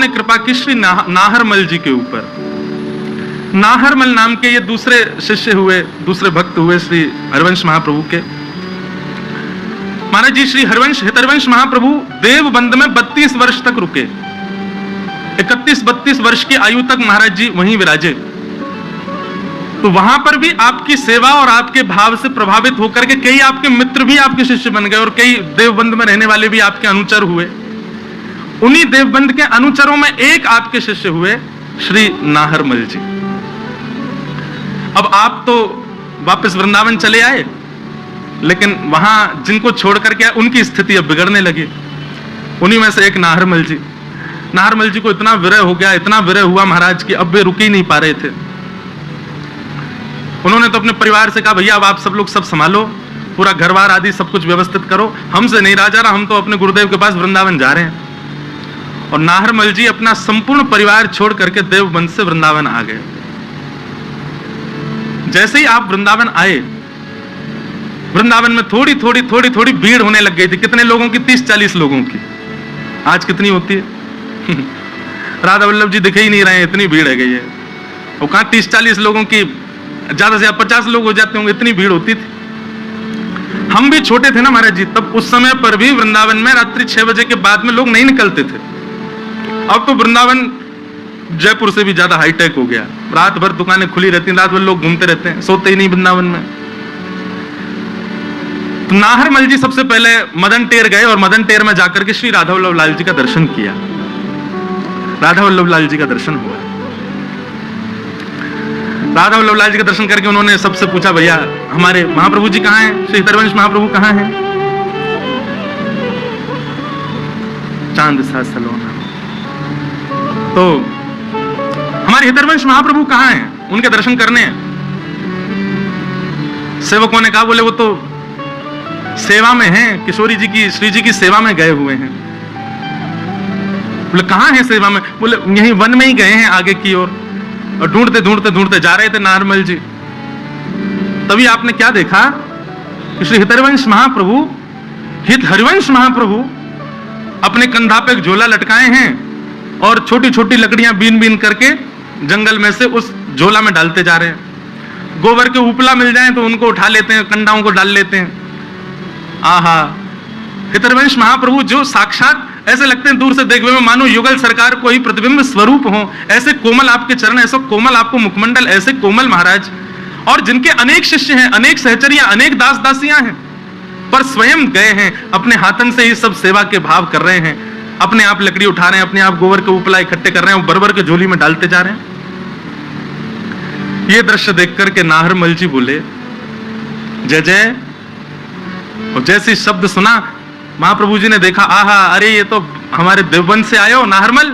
ने कृपा की श्री नाहरमल जी के ऊपर। नाहरमल नाम के ये दूसरे शिष्य हुए, दूसरे भक्त हुए श्री हरिवंश महाप्रभु के। महाराज जी श्री हितरवंश महाप्रभु देवबंद में 32 वर्ष तक रुके। 31-32 वर्ष की आयु तक महाराज जी वहीं विराजे। तो वहां पर भी आपकी सेवा और आपके भाव से प्रभावित होकर के कई आपके मित्र भी आपके शिष्य बन गए और कई देवबंद में रहने वाले भी आपके अनुचर हुए। उन्हीं देवबंद के अनुचरों में एक आपके शिष्य हुए श्री नाहरमल जी। अब आप तो वापस वृंदावन चले आए, लेकिन वहां जिनको छोड़ करके आए उनकी स्थिति अब बिगड़ने लगी। उन्हीं में से एक नाहरमल जी। नाहरमल जी को इतना विरह हो गया, इतना विरह हुआ महाराज की, अब वे रुक ही नहीं पा रहे थे। उन्होंने तो अपने परिवार से कहा, भैया अब आप सब लोग सब संभालो, पूरा घरबार आदि सब कुछ व्यवस्थित करो, हमसे नहीं रहा जा रहा, हम तो अपने गुरुदेव के पास वृंदावन जा रहे हैं। और नाहरमल जी अपना संपूर्ण परिवार छोड़ करके देवबंद से वृंदावन आ गए। जैसे ही आप वृंदावन आए, वृंदावन में थोड़ी थोड़ी भीड़ होने लग गई थी। कितने लोगों की? 30-40 लोगों की। आज कितनी होती है? राधा वल्लभ जी दिखे ही नहीं रहे, इतनी भीड़ है गई है। वो कहां 30-40 लोगों की, ज्यादा से ज्यादा 50 लोग हो जाते होंगे, इतनी भीड़ होती थी। हम भी छोटे थे ना महाराज जी, तब उस समय पर भी वृंदावन में रात्रि 6 बजे के बाद में लोग नहीं निकलते थे। अब तो वृंदावन जयपुर से भी ज्यादा हाईटेक हो गया। रात भर दुकानें खुली रहती हैं, रात भर लोग घूमते रहते हैं, सोते ही नहीं वृंदावन में। तो नाहरमल जी सबसे पहले मदन टेर गए और मदन टेर में जाकर के श्री राधा वल्लभ लाल जी का दर्शन किया। राधा वल्लभ लाल जी का दर्शन हुआ। राधा वल्लभ लाल जी का दर्शन करके उन्होंने सबसे पूछा, भैया हमारे महाप्रभु जी कहां हैं? श्री हितरवंश महाप्रभु कहां हैं? चांद सा सलोना। तो हमारे हितरवंश महाप्रभु कहां हैं? उनके दर्शन करने हैं। सेवकों ने कहा, बोले वो तो सेवा में हैं, किशोरी जी की, श्री जी की सेवा में गए हुए हैं। बोले कहां है सेवा में? बोले यहीं वन में ही गए हैं आगे की ओर। और ढूंढते जा रहे थे नाहरमल जी। तभी आपने क्या देखा कि श्री हितरवंश महाप्रभु, हरिवंश महाप्रभु अपने कंधा पे एक झोला लटकाए हैं और छोटी छोटी लकड़ियां बीन करके जंगल में से उस झोला में डालते जा रहे हैं। गोबर के उपला मिल जाए तो उनको उठा लेते हैं, कंडाओं को डाल लेते हैं। आहा, हितरवंश महाप्रभु जो साक्षात ऐसे लगते हैं दूर से देखने में मानो युगल सरकार को ही प्रतिबिंब स्वरूप हो। ऐसे कोमल आपके चरण, ऐसा कोमल आपको मुखमंडल, ऐसे कोमल महाराज, और जिनके अनेक शिष्य हैं, अनेक सहचरियां, अनेक दास दासियां हैं, पर स्वयं गए हैं अपने हाथन से ही सब सेवा के भाव कर रहे हैं। अपने आप लकड़ी उठा रहे हैं, अपने आप गोबर के उपला इकट्ठे कर रहे हैं, बरबर के झोली में डालते जा रहे हैं। ये दृश्य देख करके नाहरमल जी बोले जय जय। और जैसे शब्द सुना, महाप्रभु जी ने देखा, आहा, अरे ये तो हमारे देवबंद से आए हो नाहरमल,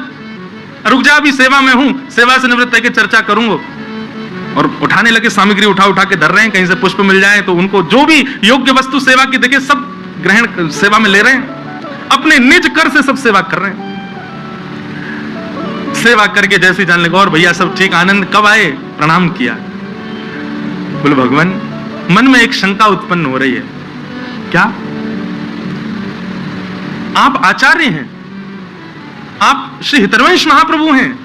रुक जा, अभी सेवा में हूं, सेवा से निवृत्त होकर चर्चा करूंगा। और उठाने लगे, सामग्री उठा के धर रहे हैं, कहीं से पुष्प मिल जाए तो उनको जो भी योग्य वस्तु सेवा की देखे सब ग्रहण सेवा में ले रहे हैं, अपने निज कर से सब सेवा कर रहे हैं। सेवा करके जैसे जान लगा, और भैया सब ठीक, आनंद कब आए? प्रणाम किया। बोले भगवान, मन में एक शंका उत्पन्न हो रही है। क्या? आप आचार्य हैं, आप श्री हितरवंश महाप्रभु हैं,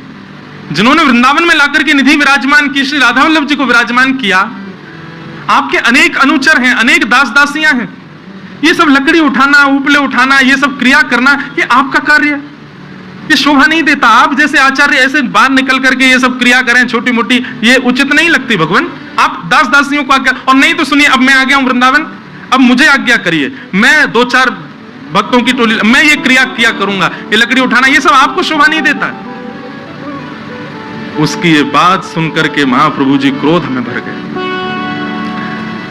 जिन्होंने वृंदावन में लाकर के निधि विराजमान की, श्री राधा वल्लभ जी को विराजमान किया। आपके अनेक अनुचर हैं, अनेक दास दासियां हैं। ये सब लकड़ी उठाना, उपले उठाना, ये सब क्रिया करना, ये आपका कार्य है, ये शोभा नहीं देता। आप जैसे आचार्य ऐसे बाहर निकल करके ये सब क्रिया करें छोटी मोटी, ये उचित नहीं लगती भगवान। आप दास दासियों को आज्ञा, और नहीं तो सुनिए, अब मैं आ गया हूं वृंदावन, अब मुझे आज्ञा करिए, मैं 2-4 भक्तों की टोली, मैं ये क्रिया किया करूंगा, ये लकड़ी उठाना, ये सब आपको शोभा नहीं देता। उसकी ये बात सुनकर के महाप्रभु जी क्रोध में भर गए।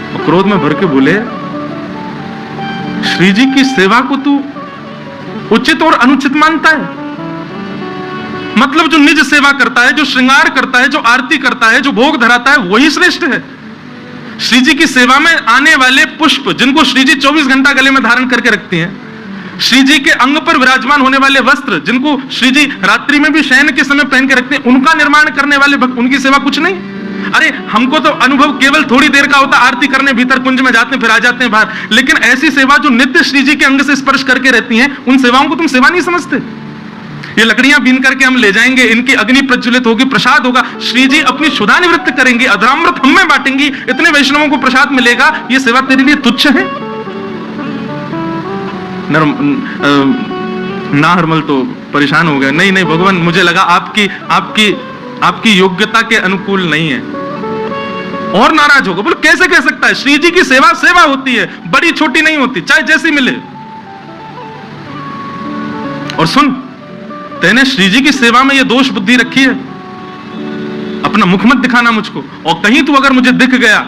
और क्रोध में भर के बोले, श्री जी की सेवा को तू उचित और अनुचित मानता है? मतलब जो निज सेवा करता है, जो श्रृंगार करता है, जो आरती करता है, जो भोग धराता है, वही श्रेष्ठ है। श्री जी की सेवा में आने वाले पुष्प, जिनको श्री जी 24 घंटा गले में धारण करके रखती हैं, श्री जी के अंग पर विराजमान होने वाले वस्त्र, जिनको श्री जी रात्रि में भी शयन के समय पहन के रखते हैं, उनका निर्माण करने वाले भक्त, उनकी सेवा कुछ नहीं? अरे हमको तो अनुभव केवल थोड़ी देर का होता, आरती करने भीतर कुंज में जाते हैं, फिर आ जाते हैं बाहर, लेकिन ऐसी सेवा जो नित्य श्री जी के अंग से स्पर्श करके रहती हैं, उन सेवाओं को तुम सेवा नहीं समझते? ये लकड़ियां बीन करके हम ले जाएंगे, इनकी अग्नि प्रज्वलित होगी, प्रसाद होगा, श्री जी अपनी क्षुधा निवृत्त करेंगी, अधरामृत हम में बांटेंगी, इतने वैष्णवों को प्रसाद मिलेगा, ये सेवा तेरे लिए तुच्छ है? नाहरमल तो परेशान हो गया, नहीं नहीं भगवान, मुझे लगा आपकी योग्यता के अनुकूल नहीं है। और नाराज होगा, बोले कैसे कह सकता है? श्री जी की सेवा सेवा होती है, बड़ी छोटी नहीं होती, चाहे जैसी मिले। और सुन, तेने श्री जी की सेवा में ये दोष बुद्धि रखी है, अपना मुख मत दिखाना मुझको, और कहीं तू अगर मुझे दिख गया,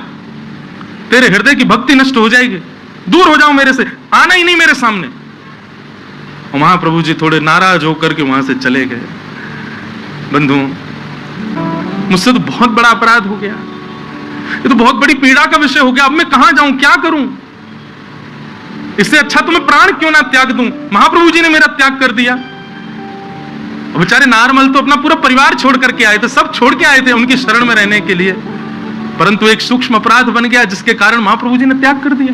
तेरे हृदय की भक्ति नष्ट हो जाएगी, दूर हो जाओ मेरे से, आना ही नहीं मेरे सामने। और महाप्रभु जी थोड़े नाराज होकर के वहां से चले गए। बंधु, मुझसे तो बहुत बड़ा अपराध हो गया, ये तो बहुत बड़ी पीड़ा का विषय हो गया, अब मैं कहां जाऊं, क्या करूं? इससे अच्छा तो मैं प्राण क्यों ना त्याग दूं? महाप्रभु जी ने मेरा त्याग कर दिया। बेचारे नारमल तो अपना पूरा परिवार छोड़ करके आए थे, सब छोड़ के आए थे उनकी शरण में रहने के लिए, परंतु एक सूक्ष्म अपराध बन गया जिसके कारण महाप्रभु जी ने त्याग कर दिया।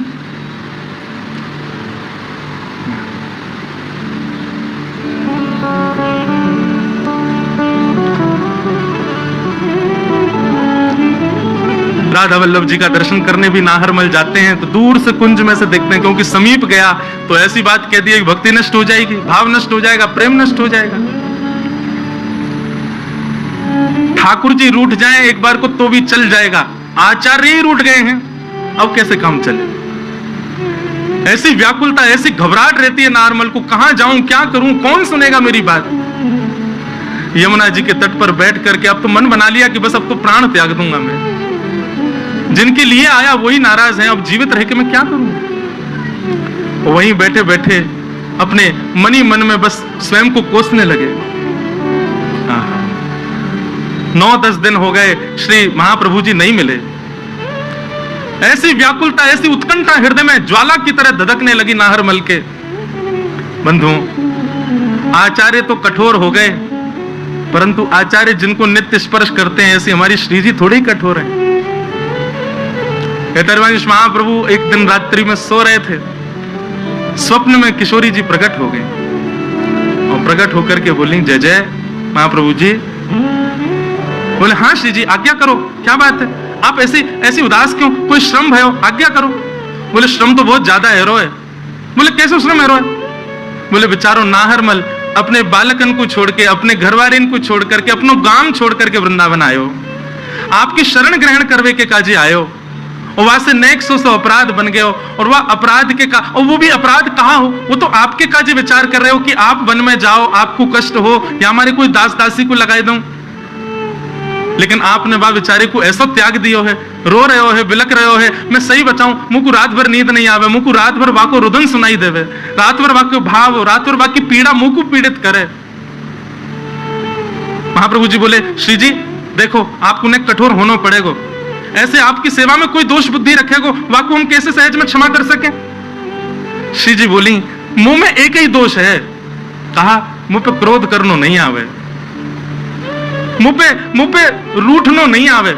राधा वल्लभ जी का दर्शन करने भी नाहरमल जाते हैं तो दूर से कुंज में से देखते हैं, क्योंकि समीप गया तो ऐसी बात कह दी कि भक्ति नष्ट हो जाएगी, भाव नष्ट हो जाएगा, प्रेम नष्ट हो जाएगा। ठाकुर जी रूठ जाएं एक बार को तो भी चल जाएगा, आचार्य ही रूठ गए हैं, अब कैसे काम चले? ऐसी व्याकुलता, ऐसी घबराहट रहती है नारमल को, कहां जाऊं, क्या करूं, कौन सुनेगा मेरी बात? यमुना जी के तट पर बैठ करके अब तो मन बना लिया कि बस अब तो प्राण त्याग दूंगा मैं, जिनके लिए आया वही नाराज हैं, अब जीवित रह के मैं क्या करूं? वहीं बैठे बैठे अपने मनी मन में बस स्वयं को कोसने लगे। 9-10 दिन हो गए, श्री महाप्रभु जी नहीं मिले। ऐसी व्याकुलता, ऐसी उत्कंठा हृदय में ज्वाला की तरह धधकने लगी नाहरमल के। बंधु, आचार्य तो कठोर हो गए, परंतु आचार्य जिनको नित्य स्पर्श करते हैं, ऐसे हमारी श्री जी थोड़े ही कठोर हैं। धर्मवंश महाप्रभु एक दिन रात्रि में सो रहे थे, स्वप्न में किशोरी जी प्रकट हो गई और प्रकट होकर के बोली, जय जय महाप्रभु जी। बोले, हाँ श्री जी आज्ञा करो, क्या बात है, आप ऐसी उदास क्यों, कोई श्रम भयो, आज्ञा करो। बोले, श्रम तो बहुत ज्यादा है रो है। बोले, कैसे श्रम है रो है? बोले, बेचारो नाहरमल अपने बालकन को छोड़ के, अपने घरवारिन को छोड़ करके, अपनो गांव छोड़ करके वृंदावन आयो, आपकी शरण ग्रहण करवे के काजे आयो, और वहां से नेक सो अपराध बन गए हो, और वह अपराध के का, और वो भी अपराध कहाँ हो, वो तो आपके काजे विचार कर रहे हो कि आप वन में जाओ, आपको कष्ट हो, या हमारे कोई दास दासी को लगाई दूं, लेकिन आपने वह बेचारे को ऐसा त्याग दियो है, रो रहे हो है, बिलक रहे हो है। मैं सही बताऊं, मुझ को रात भर नींद नहीं आवे, मुझ को रात भर वाको रुदन सुनाई देवे, रात भर वाको भाव, रात भर वाकी पीड़ा मुझ को पीड़ित करे। महाप्रभु जी बोले, श्री जी देखो, आपको ने कठोर होना पड़ेगा, ऐसे आपकी सेवा में कोई दोष बुद्धि रखेगो, वाको हम कैसे सहज में क्षमा कर सके? श्री जी बोली, मुंह में एक ही दोष है, कहा मुंह पे क्रोध करनो नहीं आवे, मुंह पे रूठनो नहीं आवे।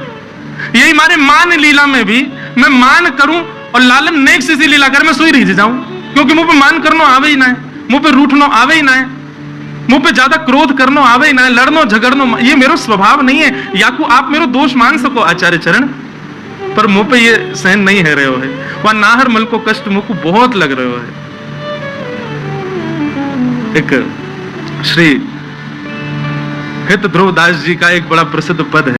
यही मारे मान लीला में भी मैं मान करूं और लालन नेक सी लीला कर मैं सोई रही जाऊं, क्योंकि मुंह पे मान करनो आवे ही ना है, मुंह पे रूठनो आवे ही ना है, मुंह पे ज्यादा क्रोध करनो आवे ही ना है, लड़नो झगड़नो ये मेरो स्वभाव नहीं है। याकू आप मेरो दोष मान सको आचार्य चरण, पर मुंह पे ये सहन नहीं है रहे हो है, वह नाहरमल को कष्ट मुंह को बहुत लग रहे हो है। एक श्री हित ध्रुवदास जी का एक बड़ा प्रसिद्ध पद है।